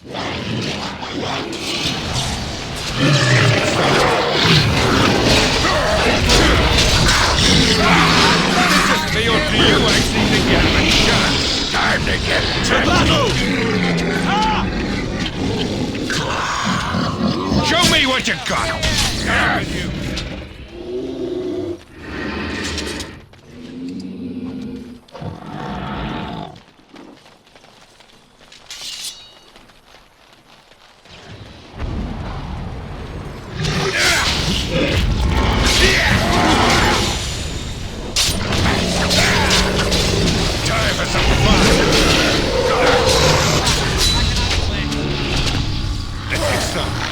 Me or do you actually think you have a chance? Time to get to battle! Show me what you got! Down with you! Time for some fun! Let's get started.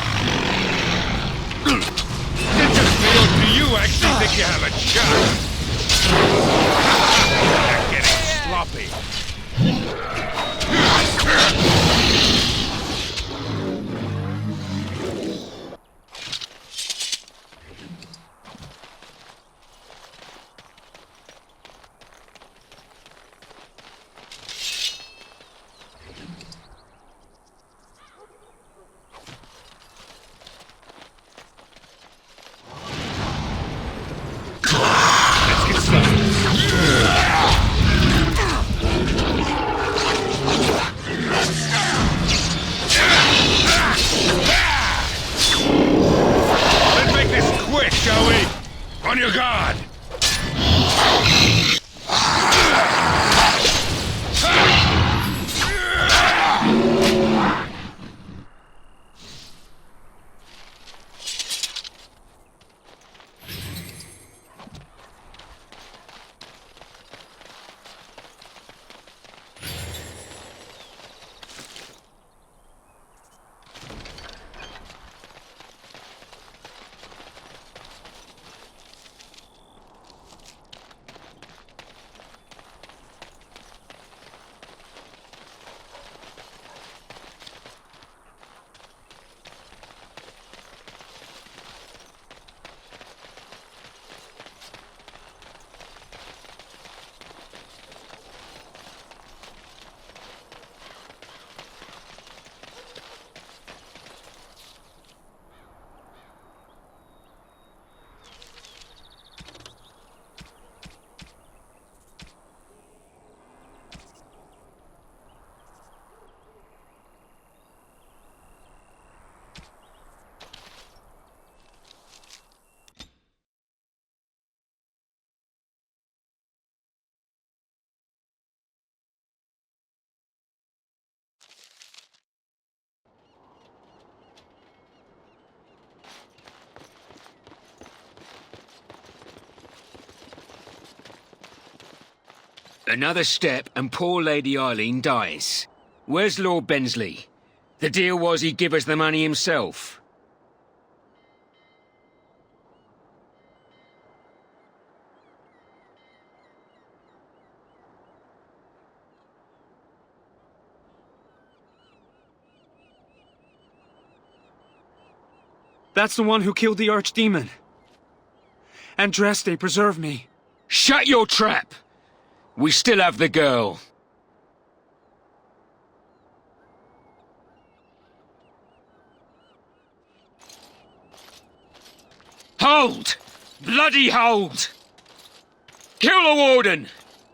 Do you actually think you have a chance? You're getting sloppy. Let's make this quick, shall we? On your guard! Another step and poor Lady Eileen dies. Where's Lord Bensley? The deal was he'd give us the money himself. That's the one who killed the archdemon. Andraste, preserve me. Shut your trap! We still have the girl. Hold! Bloody hold! Kill the warden!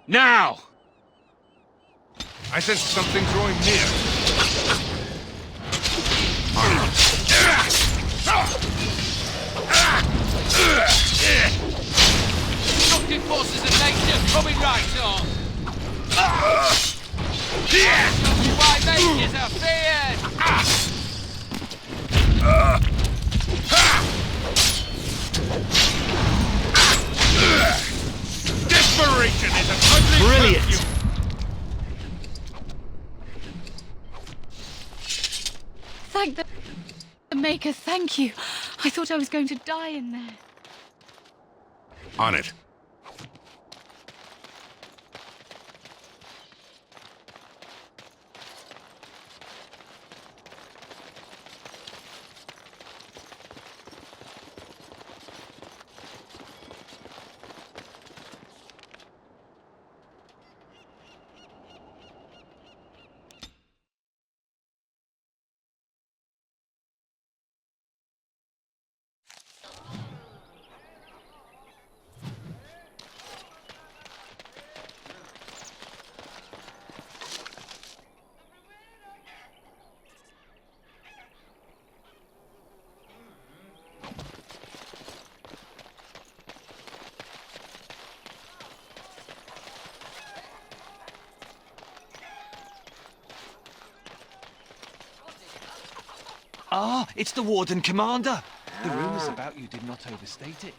Now! I sense something drawing near. Destructive forces of nature coming right on. Why mages are feared? Desperation is an ugly Brilliant. perfume. Thank the Maker, thank you. I thought I was going to die in there. On it. Ah, it's the Warden Commander. The rumours about you did not overstate it.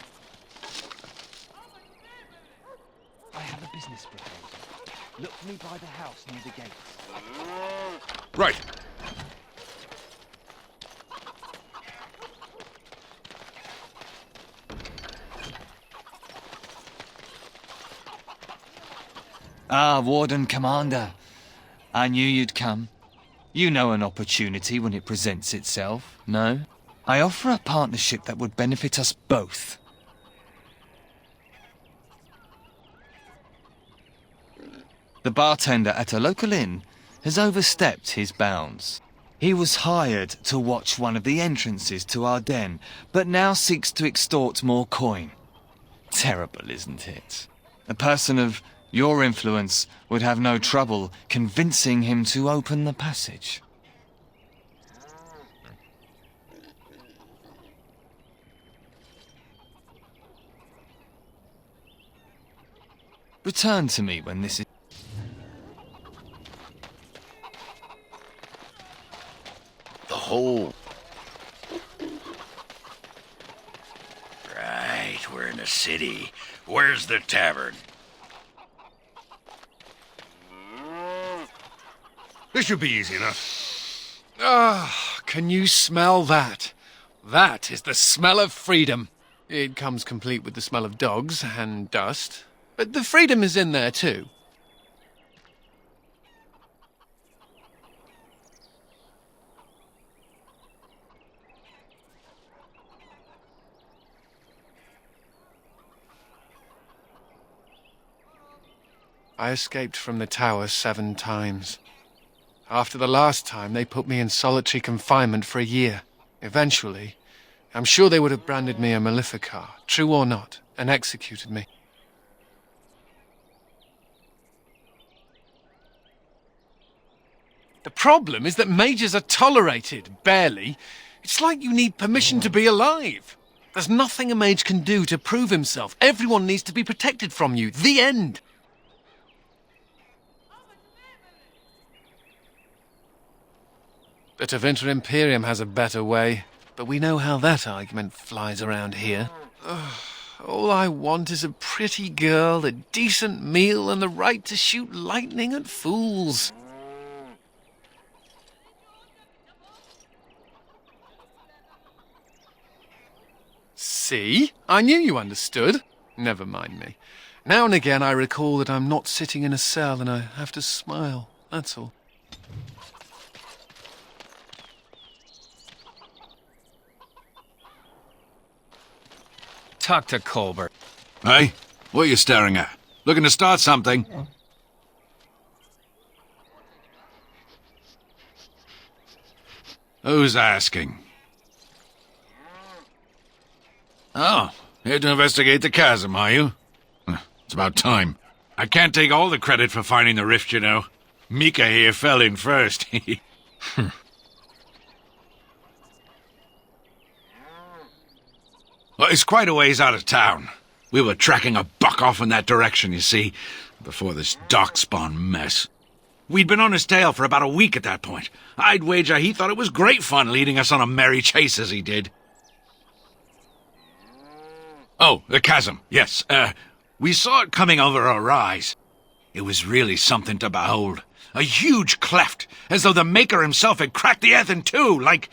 I have a business proposal. Look for me by the house near the gates. Right. Ah, Warden Commander. I knew you'd come. You know an opportunity when it presents itself, no? I offer a partnership that would benefit us both. The bartender at a local inn has overstepped his bounds. He was hired to watch one of the entrances to our den, but now seeks to extort more coin. Terrible, isn't it? A person of your influence would have no trouble convincing him to open the passage. Return to me when this is... The hole. Right, we're in the city. Where's the tavern? This should be easy enough. Ah, can you smell that? That is the smell of freedom. It comes complete with the smell of dogs and dust, but the freedom is in there too. I escaped from the tower 7 times. After the last time, they put me in solitary confinement for a year. Eventually, I'm sure they would have branded me a Maleficar, true or not, and executed me. The problem is that mages are tolerated, barely. It's like you need permission to be alive. There's nothing a mage can do to prove himself. Everyone needs to be protected from you. The end. The Tevinter Imperium has a better way, but we know how that argument flies around here. All I want is a pretty girl, a decent meal, and the right to shoot lightning at fools. See? I knew you understood. Never mind me. Now and again I recall that I'm not sitting in a cell and I have to smile, that's all. Talk to Colbert. Hey, what are you staring at? Looking to start something? Who's asking? Oh, here to investigate the chasm, are you? It's about time. I can't take all the credit for finding the rift, you know. Mika here fell in first. Well, it's quite a ways out of town. We were tracking a buck off in that direction, you see, before this darkspawn mess. We'd been on his tail for about a week at that point. I'd wager he thought it was great fun leading us on a merry chase as he did. Oh, the chasm, yes. We saw it coming over a rise. It was really something to behold. A huge cleft, as though the Maker himself had cracked the earth in two, like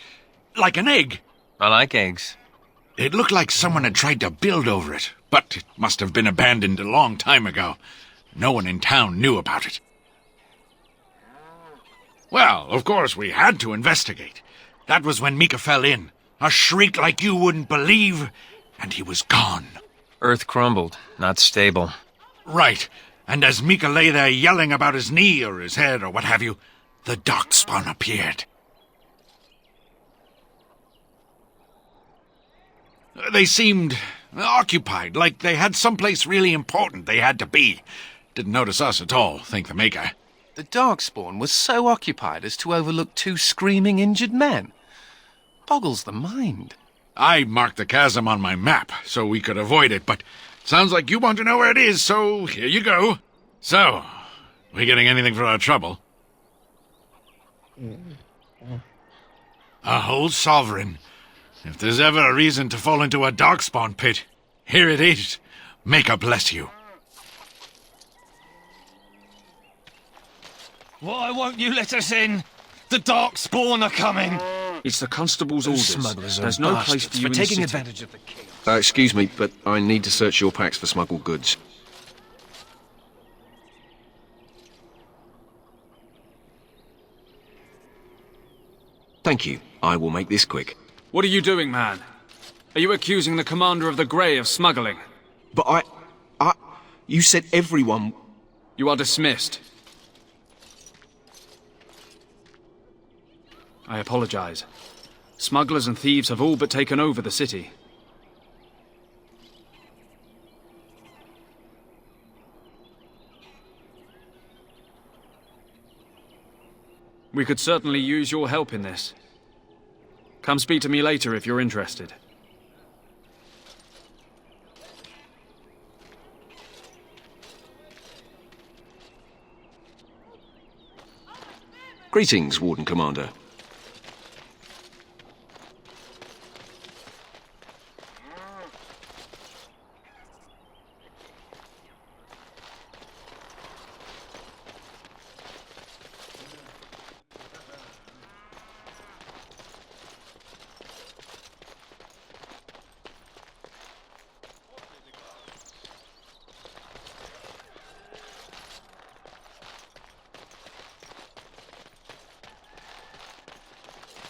an egg. I like eggs. It looked like someone had tried to build over it, but it must have been abandoned a long time ago. No one in town knew about it. Well, of course, we had to investigate. That was when Mika fell in. A shriek like you wouldn't believe, and he was gone. Earth crumbled, not stable. Right, and as Mika lay there yelling about his knee or his head or what have you, the darkspawn appeared. They seemed occupied, like they had someplace really important they had to be. Didn't notice us at all, think the Maker. The Darkspawn was so occupied as to overlook 2 screaming injured men. Boggles the mind. I marked the chasm on my map so we could avoid it, but sounds like you want to know where it is, so here you go. So, we getting anything for our trouble? A whole sovereign. If there's ever a reason to fall into a darkspawn pit, here it is. Make her bless you. Why won't you let us in? The Darkspawn are coming! It's the constable's orders. Smugglers are There's no place for bastards you in taking the city. advantage of the chaos. Excuse me, but I need to search your packs for smuggled goods. Thank you. I will make this quick. What are you doing, man? Are you accusing the commander of the Grey of smuggling? But you said everyone... You are dismissed. I apologize. Smugglers and thieves have all but taken over the city. We could certainly use your help in this. Come speak to me later if you're interested. Greetings, Warden Commander.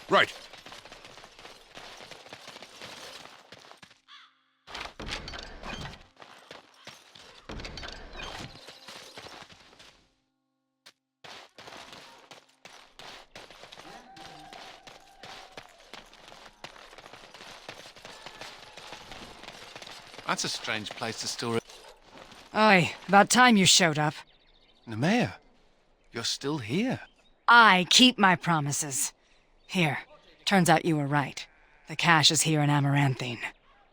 Right. That's a strange place to store it. Oi, about time you showed up. Nemea, you're still here. I keep my promises. Here, turns out you were right. The cache is here in Amaranthine.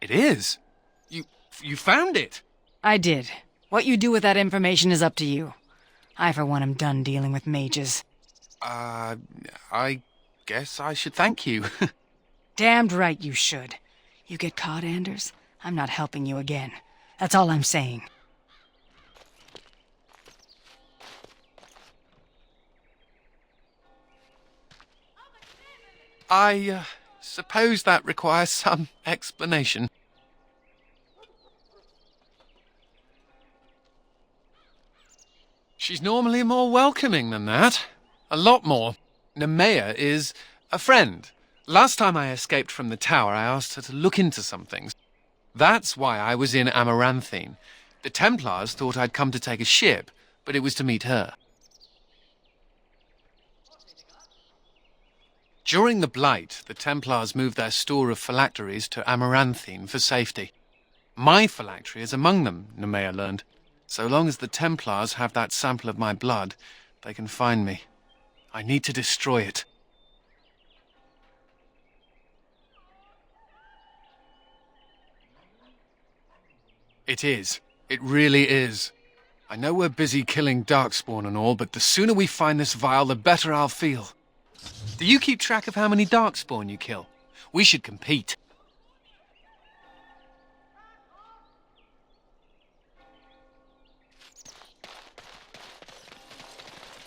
It is? You found it? I did. What you do with that information is up to you. I, for one, am done dealing with mages. I guess I should thank you. Damned right you should. You get caught, Anders, I'm not helping you again. That's all I'm saying. I suppose that requires some explanation. She's normally more welcoming than that. A lot more. Nemea is a friend. Last time I escaped from the tower, I asked her to look into some things. That's why I was in Amaranthine. The Templars thought I'd come to take a ship, but it was to meet her. During the Blight, the Templars moved their store of phylacteries to Amaranthine for safety. My phylactery is among them, Nemea learned. So long as the Templars have that sample of my blood, they can find me. I need to destroy it. It is. It really is. I know we're busy killing Darkspawn and all, but the sooner we find this vial, the better I'll feel. Do you keep track of how many Darkspawn you kill? We should compete.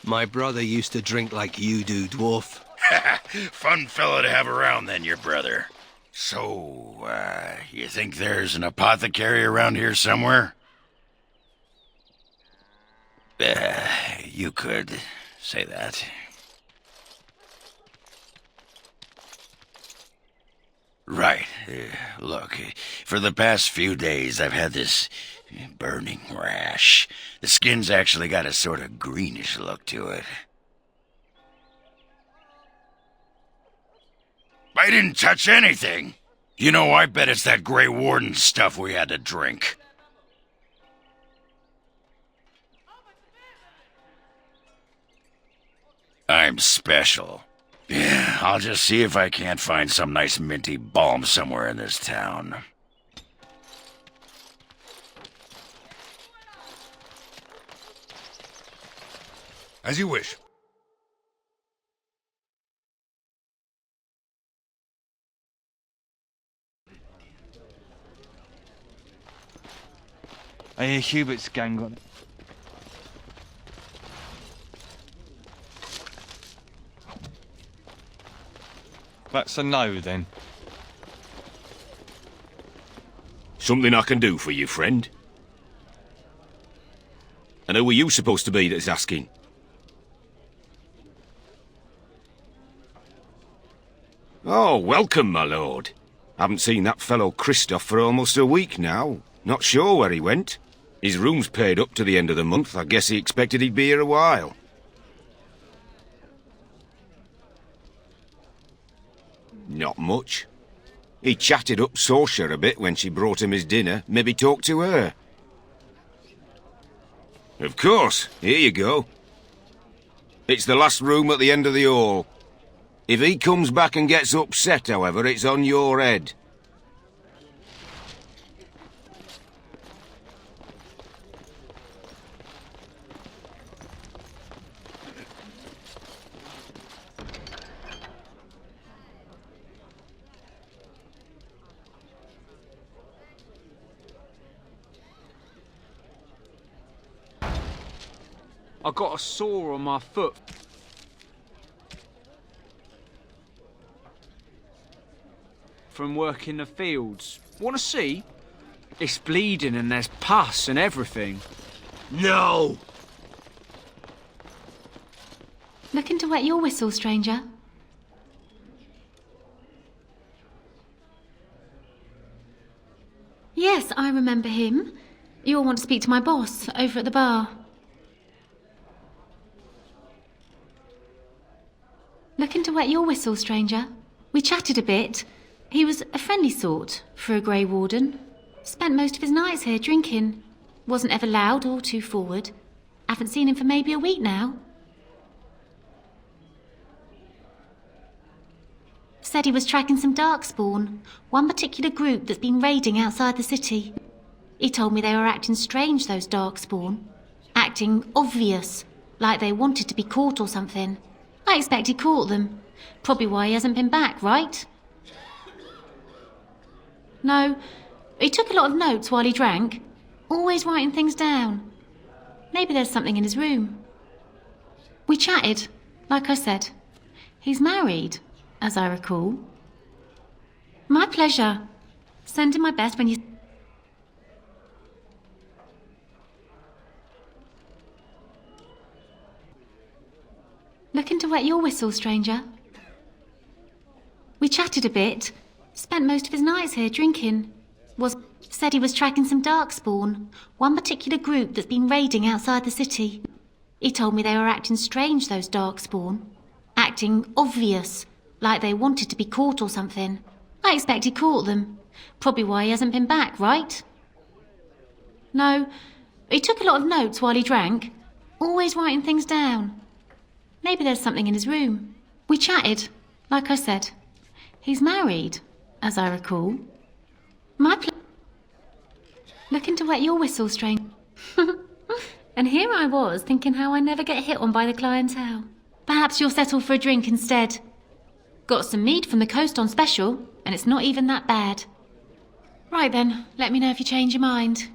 My brother used to drink like you do, dwarf. Fun fellow to have around then, your brother. So, you think there's an apothecary around here somewhere? You could say that. Right. Look, for the past few days I've had this burning rash. The skin's actually got a sort of greenish look to it. I didn't touch anything. You know, I bet it's that Grey Warden stuff we had to drink. I'm special. Yeah, I'll just see if I can't find some nice minty balm somewhere in this town. As you wish. I hear Hubert's gang on it. That's a no, then. Something I can do for you, friend? And who are you supposed to be that's asking? Oh, welcome, my lord. Haven't seen that fellow Christoph for almost a week now. Not sure where he went. His room's paid up to the end of the month. I guess he expected he'd be here a while. Not much. He chatted up Sorsha a bit when she brought him his dinner. Maybe talked to her. Of course. Here you go. It's the last room at the end of the hall. If he comes back and gets upset, however, it's on your head. I got a sore on my foot. From working the fields. Want to see? It's bleeding and there's pus and everything. No! Looking to wet your whistle, stranger? Yes, I remember him. You'll want to speak to my boss over at the bar. Looking to wet your whistle, stranger? We chatted a bit. He was a friendly sort for a Grey Warden. Spent most of his nights here drinking. Wasn't ever loud or too forward. Haven't seen him for maybe a week now. Said he was tracking some Darkspawn, one particular group that's been raiding outside the city. He told me they were acting strange, those Darkspawn. Acting obvious, like they wanted to be caught or something. I expect he caught them. Probably why he hasn't been back, right? No, he took a lot of notes while he drank. Always writing things down. Maybe there's something in his room. We chatted, like I said. He's married, as I recall. My pleasure. Send him my best when you... Looking to wet your whistle, stranger? We chatted a bit. Spent most of his nights here drinking. Said he was tracking some Darkspawn, one particular group that's been raiding outside the city. He told me they were acting strange, those Darkspawn. Acting obvious, like they wanted to be caught or something. I expect he caught them. Probably why he hasn't been back, right? No, he took a lot of notes while he drank. Always writing things down. Maybe there's something in his room. We chatted, like I said. He's married, as I recall. Looking to wet your whistle, stranger. And here I was, thinking how I never get hit on by the clientele. Perhaps you'll settle for a drink instead. Got some meat from the coast on special, and it's not even that bad. Right then, let me know if you change your mind.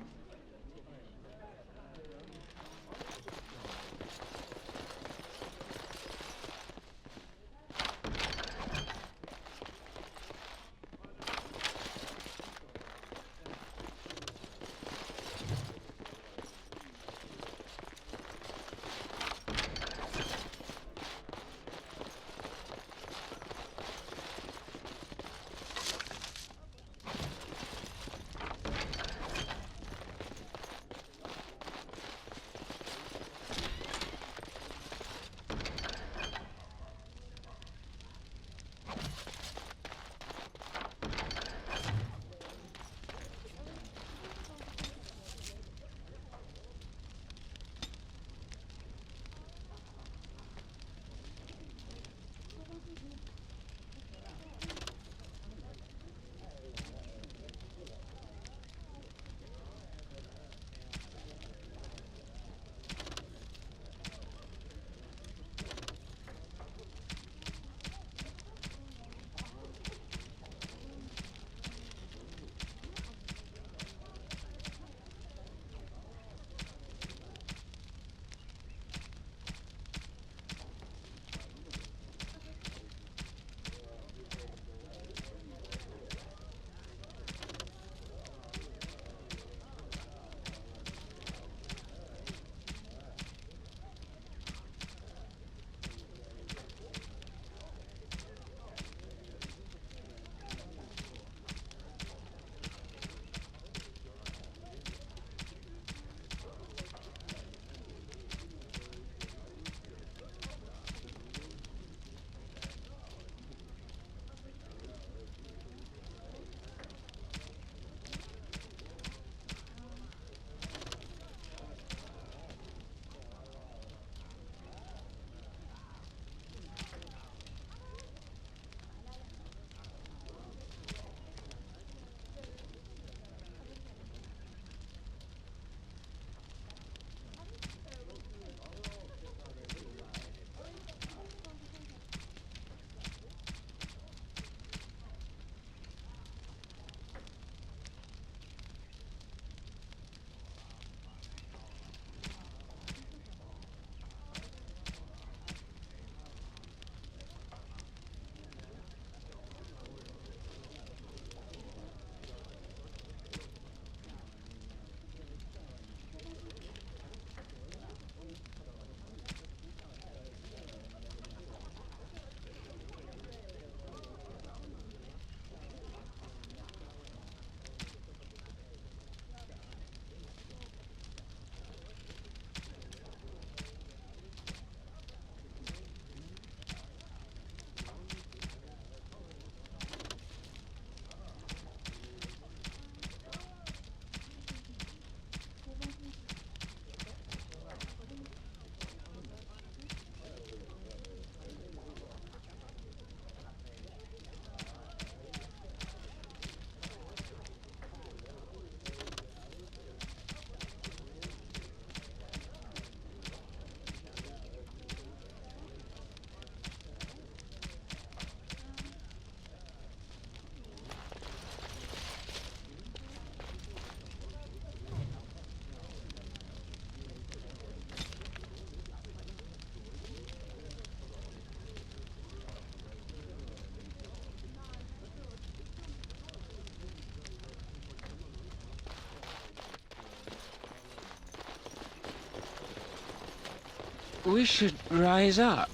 we should rise up.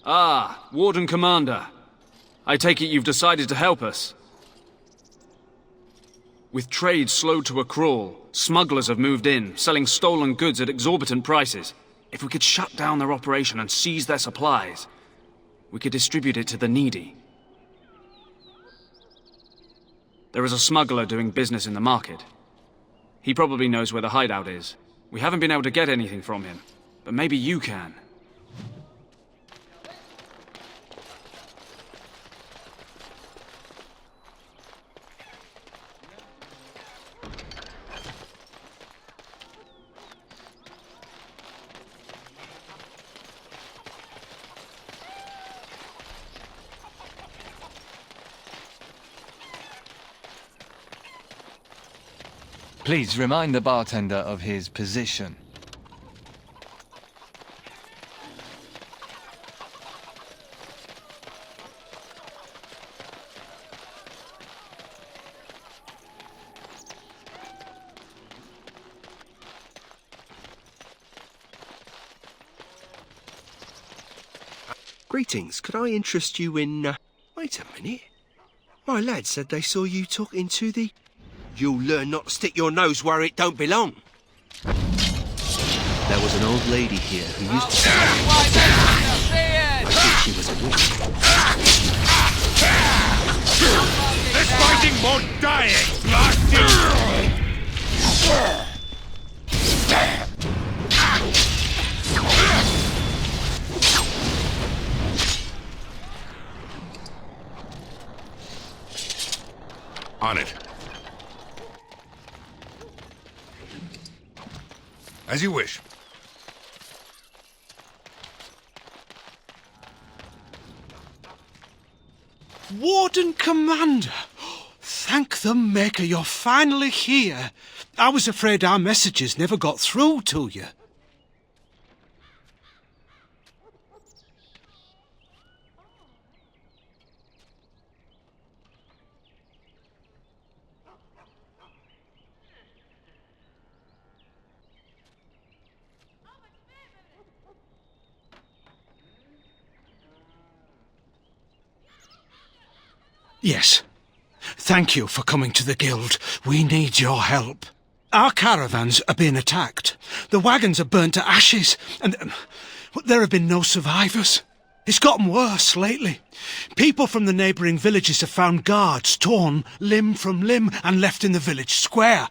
Ah, Warden Commander. I take it you've decided to help us. With trade slowed to a crawl, smugglers have moved in, selling stolen goods at exorbitant prices. If we could shut down their operation and seize their supplies, we could distribute it to the needy. There is a smuggler doing business in the market. He probably knows where the hideout is. We haven't been able to get anything from him, but maybe you can. Please remind the bartender of his position. Greetings, could I interest you in, Wait a minute. My lad said they saw you talking to the... You'll learn not to stick your nose where it don't belong. There was an old lady here who used to... I think she was a witch. There's fighting more dying, blasted! On it. As you wish. Warden Commander! Thank the Maker you're finally here. I was afraid our messages never got through to you. Yes. Thank you for coming to the Guild. We need your help. Our caravans are being attacked. The wagons are burnt to ashes, and there have been no survivors. It's gotten worse lately. People from the neighbouring villages have found guards torn limb from limb and left in the village square.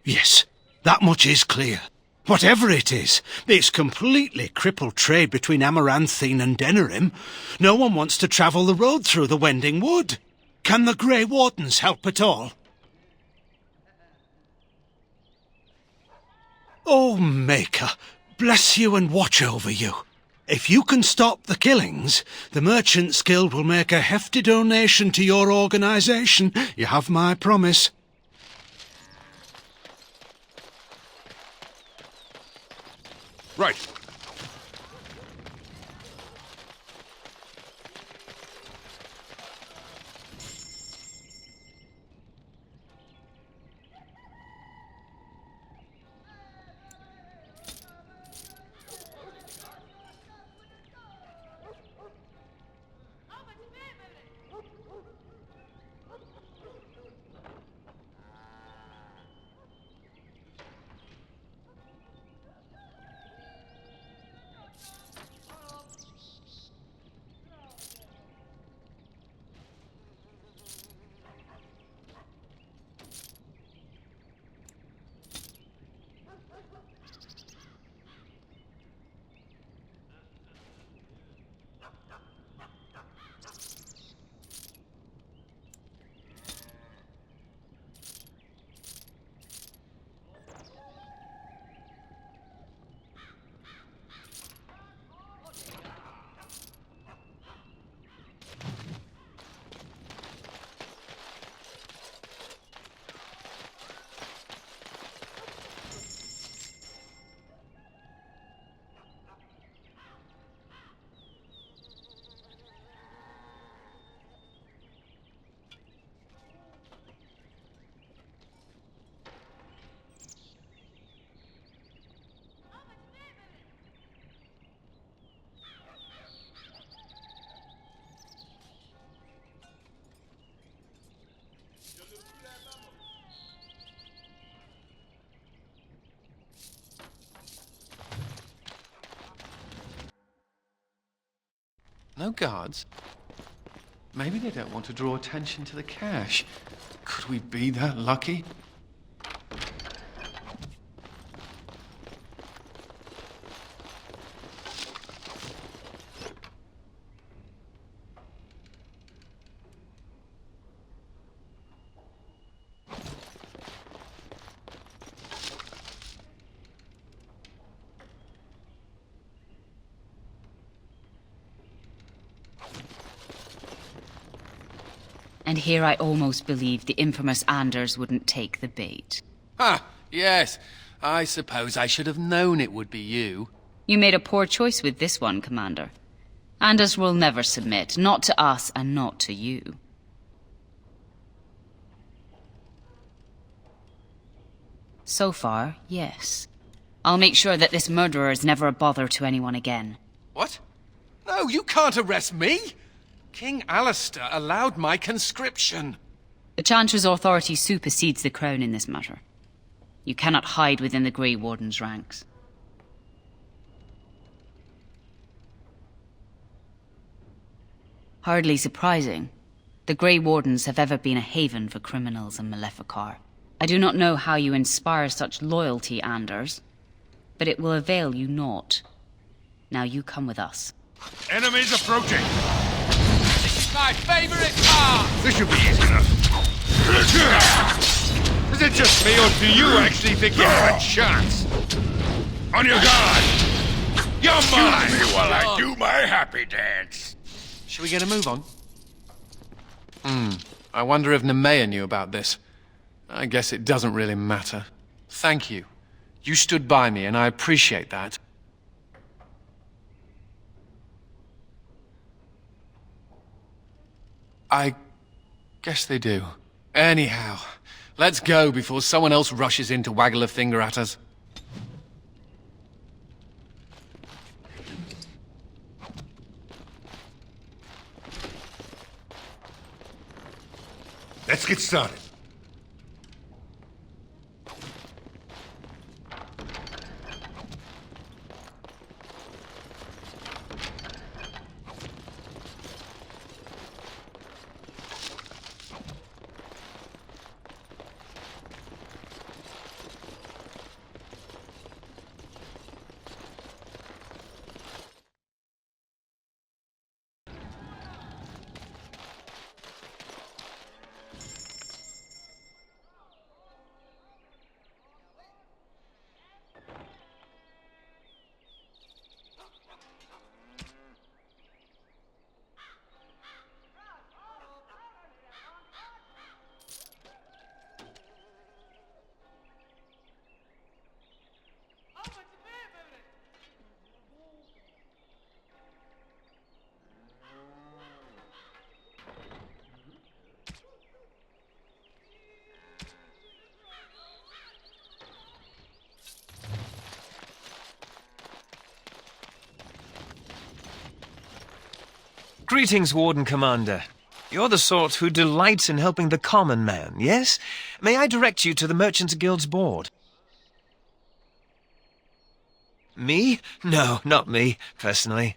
Yes, that much is clear. Whatever it is, it's completely crippled trade between Amaranthine and Denerim. No one wants to travel the road through the Wending Wood. Can the Grey Wardens help at all? Oh, Maker, bless you and watch over you. If you can stop the killings, the Merchants Guild will make a hefty donation to your organisation. You have my promise. Right. No guards? Maybe they don't want to draw attention to the cash. Could we be that lucky? And here I almost believed the infamous Anders wouldn't take the bait. Ah, yes. I suppose I should have known it would be you. You made a poor choice with this one, Commander. Anders will never submit, not to us and not to you. So far, yes. I'll make sure that this murderer is never a bother to anyone again. What? No, you can't arrest me! King Alistair allowed my conscription. The Chancellor's authority supersedes the Crown in this matter. You cannot hide within the Grey Warden's ranks. Hardly surprising. The Grey Wardens have ever been a haven for criminals and Maleficar. I do not know how you inspire such loyalty, Anders, but it will avail you naught. Now you come with us. Enemies approaching! My favorite part! This should be easy enough. Is it just me, or do you actually think you have a chance? On your guard! You're mine! Excuse me while I do my happy dance. Shall we get a move on? I wonder if Nemea knew about this. I guess it doesn't really matter. Thank you. You stood by me, and I appreciate that. I guess they do. Anyhow, let's go before someone else rushes in to waggle a finger at us. Let's get started. Greetings, Warden Commander. You're the sort who delights in helping the common man, yes? May I direct you to the Merchants Guild's board? Me? No, not me, personally.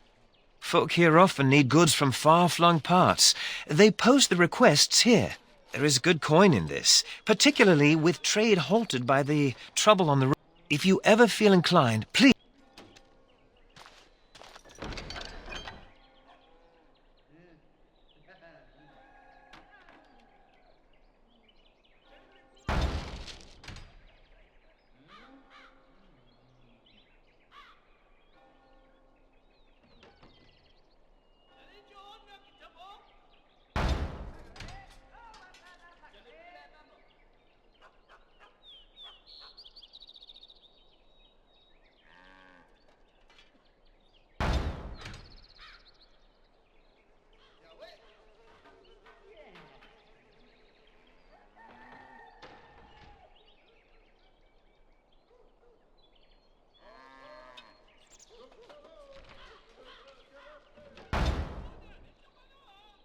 Folk here often need goods from far-flung parts. They post the requests here. There is good coin in this, particularly with trade halted by the trouble on the road. If you ever feel inclined, please...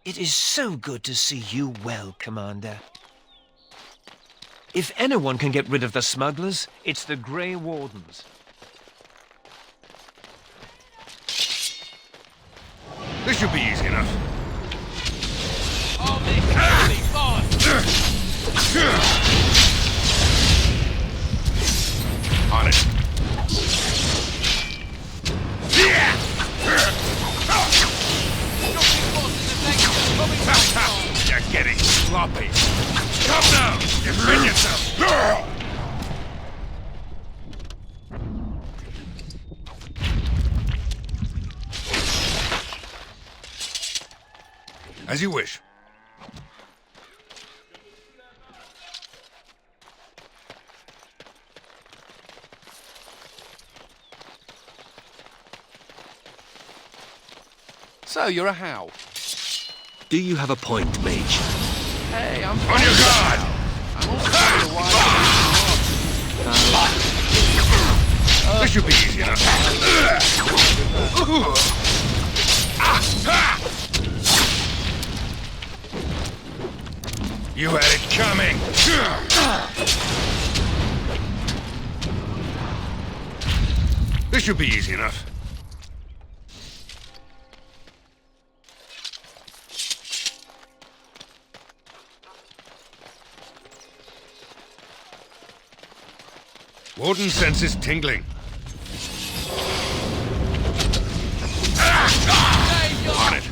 It is so good to see you well, Commander. If anyone can get rid of the smugglers, it's the Grey Wardens. This should be easy enough. Oh, this will be fun. On it. You're getting sloppy. Come now! Defend yourself! As you wish. So, you're a how? Do you have a point, mage? Hey, I'm On your guard! I'm also This should be easy enough. You had it coming. This should be easy enough. Warden senses tingling. On it.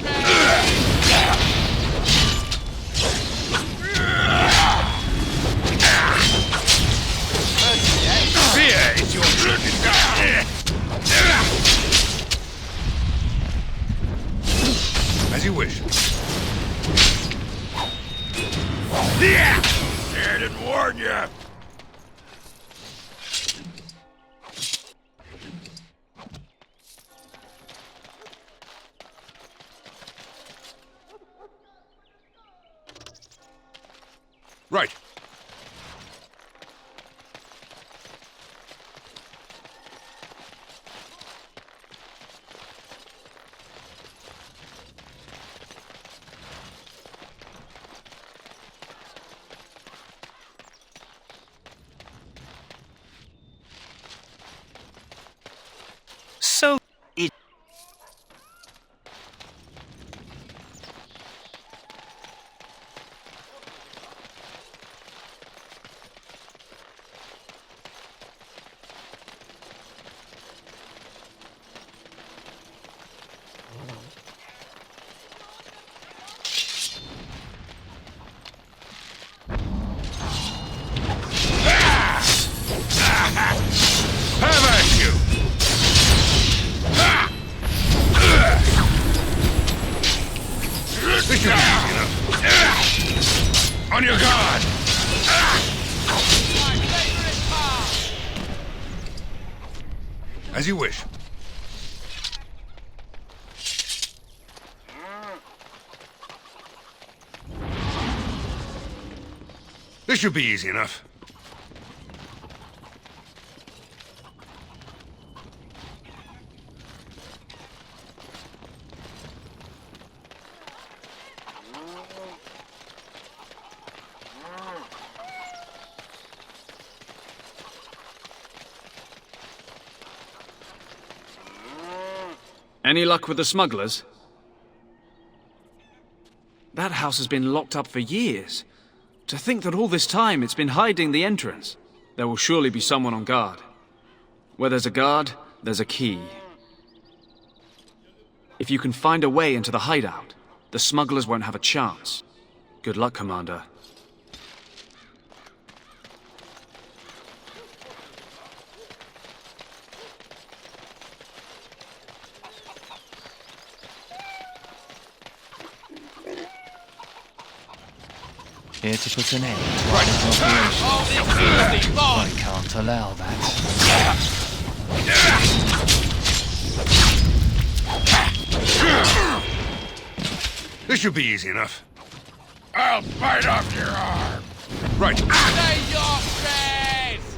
Fear is your as you wish. There, didn't warn you. Right. So it... Have at you! This should be easy enough. On your guard! As you wish. This should be easy enough. Any luck with the smugglers? That house has been locked up for years. To think that all this time it's been hiding the entrance. There will surely be someone on guard. Where there's a guard, there's a key. If you can find a way into the hideout, the smugglers won't have a chance. Good luck, Commander. Here to put an end to this operation. I can't allow that. This should be easy enough. I'll bite off your arm. Right. Say your prayers!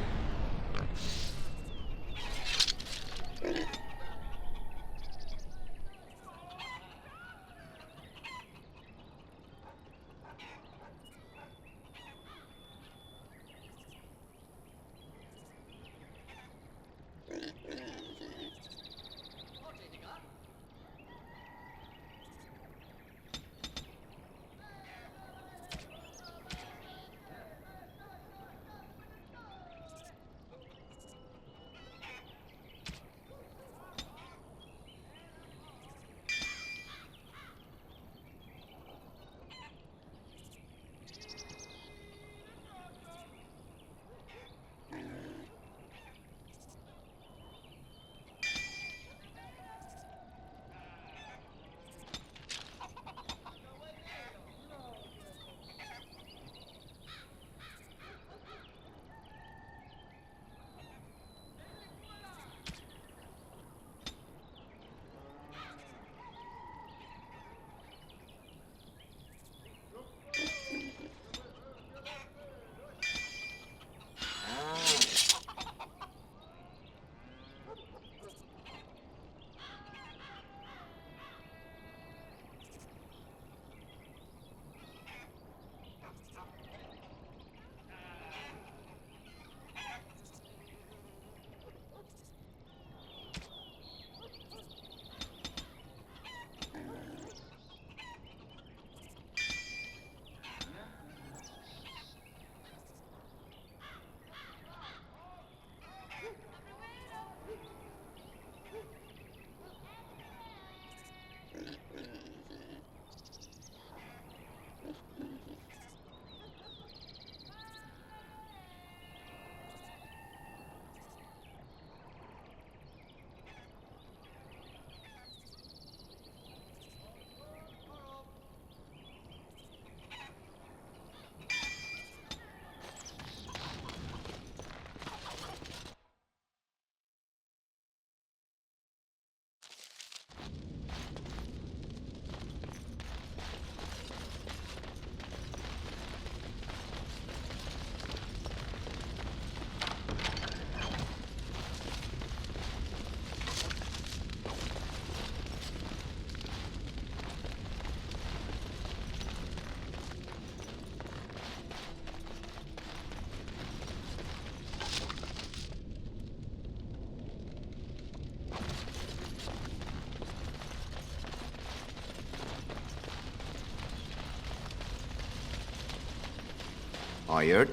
I heard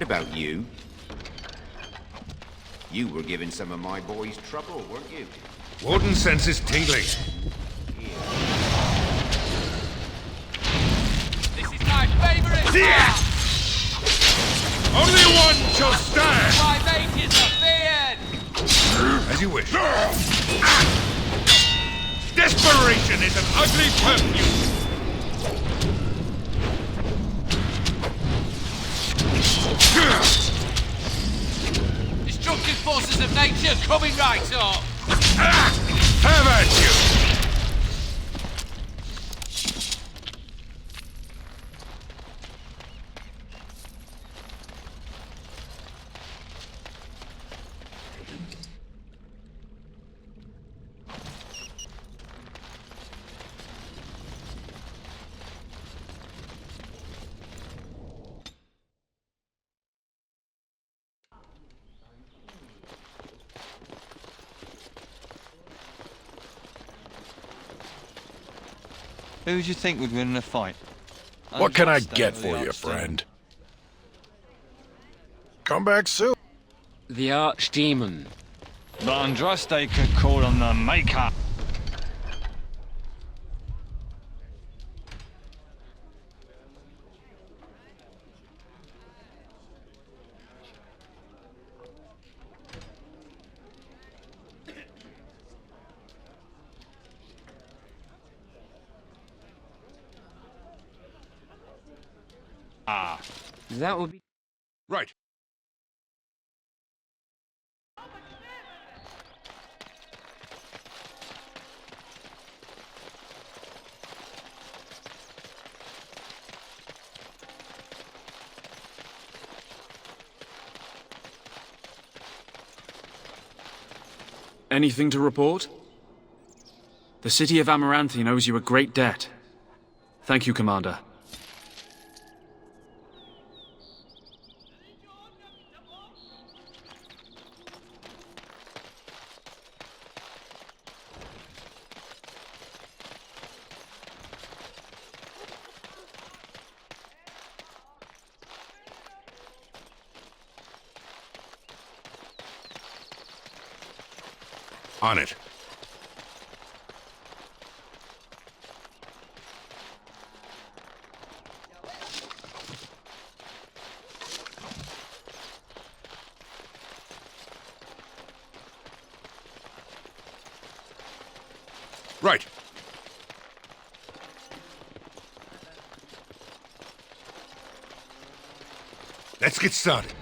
about you. You were giving some of my boys trouble, weren't you? Warden senses tingling. This is my favourite part! Only one shall stand! My mate is afeared! As you wish. Desperation is an ugly perfume! Destructive forces of nature coming right up! Have at you! Who do you think would win in a fight? What can I get for you, friend? Come back soon. The Archdemon. The Andraste could call on the Maker. That would be... Right. Anything to report? The city of Amaranthine owes you a great debt. Thank you, Commander. On it. Right. Let's get started.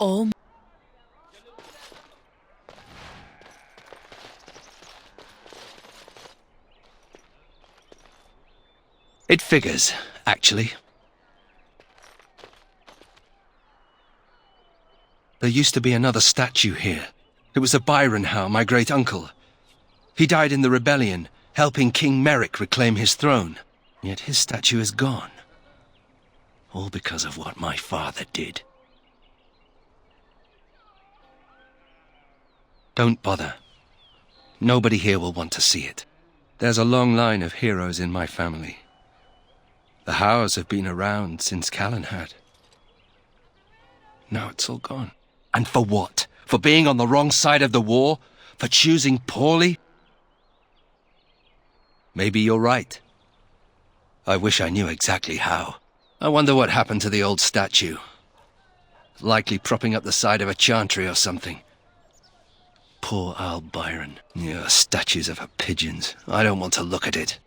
Oh. It figures, actually. There used to be another statue here. It was of Byron Howe, my great-uncle. He died in the rebellion, helping King Merrick reclaim his throne. Yet his statue is gone. All because of what my father did. Don't bother. Nobody here will want to see it. There's a long line of heroes in my family. The Howes have been around since Callan had. Now it's all gone. And for what? For being on the wrong side of the war? For choosing poorly? Maybe you're right. I wish I knew exactly how. I wonder what happened to the old statue. Likely propping up the side of a chantry or something. Poor Al Byron. Yeah, statues of her pigeons. I don't want to look at it.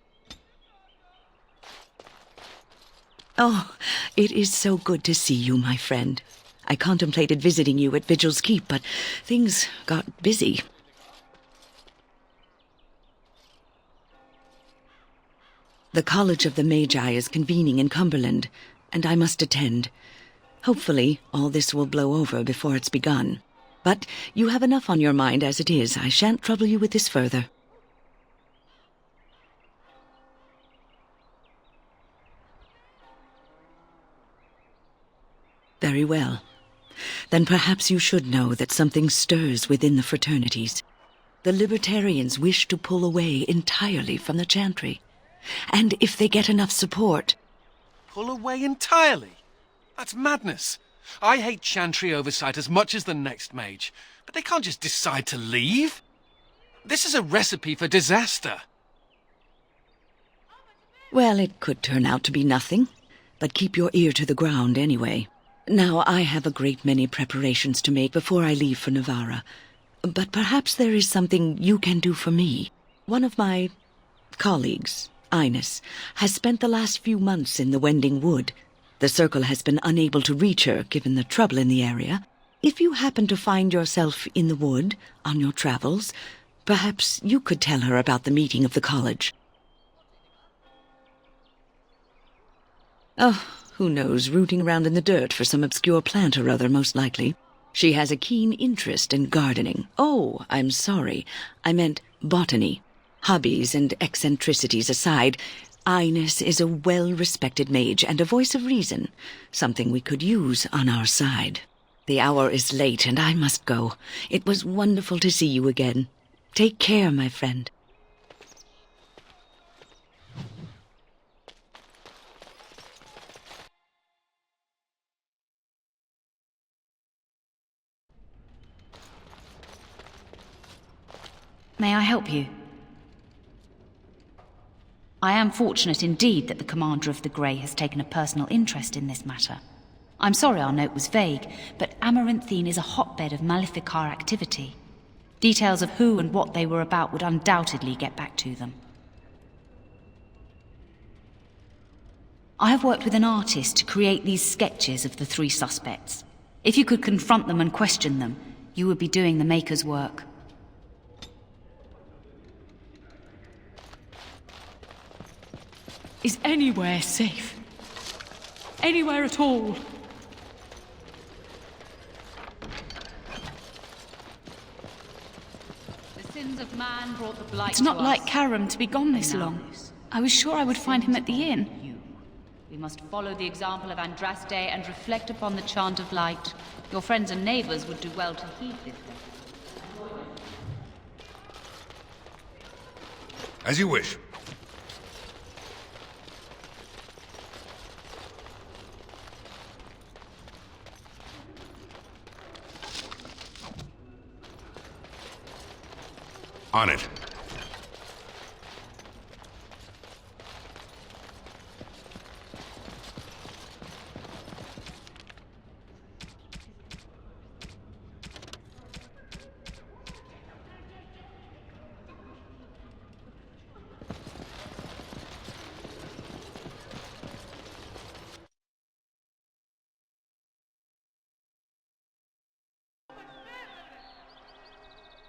Oh, it is so good to see you, my friend. I contemplated visiting you at Vigil's Keep, but things got busy. The College of the Magi is convening in Cumberland, and I must attend. Hopefully, all this will blow over before it's begun. But you have enough on your mind as it is. I shan't trouble you with this further. Very well. Then perhaps you should know that something stirs within the fraternities. The libertarians wish to pull away entirely from the chantry. And if they get enough support... Pull away entirely? That's madness. I hate chantry oversight as much as the next mage, but they can't just decide to leave. This is a recipe for disaster. Well, it could turn out to be nothing, but keep your ear to the ground anyway. Now, I have a great many preparations to make before I leave for Navarra, but perhaps there is something you can do for me. One of my colleagues, Ines, has spent the last few months in the Wending Wood. The Circle has been unable to reach her, given the trouble in the area. If you happen to find yourself in the wood on your travels, perhaps you could tell her about the meeting of the college. Oh, who knows, rooting around in the dirt for some obscure plant or other, most likely. She has a keen interest in gardening. Oh, I'm sorry. I meant botany. Hobbies and eccentricities aside, Ines is a well-respected mage and a voice of reason, something we could use on our side. The hour is late and I must go. It was wonderful to see you again. Take care, my friend. May I help you? I am fortunate indeed that the Commander of the Grey has taken a personal interest in this matter. I'm sorry our note was vague, but Amaranthine is a hotbed of Maleficar activity. Details of who and what they were about would undoubtedly get back to them. I have worked with an artist to create these sketches of the three suspects. If you could confront them and question them, you would be doing the Maker's work. Is anywhere safe? Anywhere at all? The sins of man brought the blight It's not to like us. Karam to be gone this long. I was sure I would find him at the inn. We must follow the example of Andraste and reflect upon the chant of light. Your friends and neighbors would do well to heed this. As you wish. On it.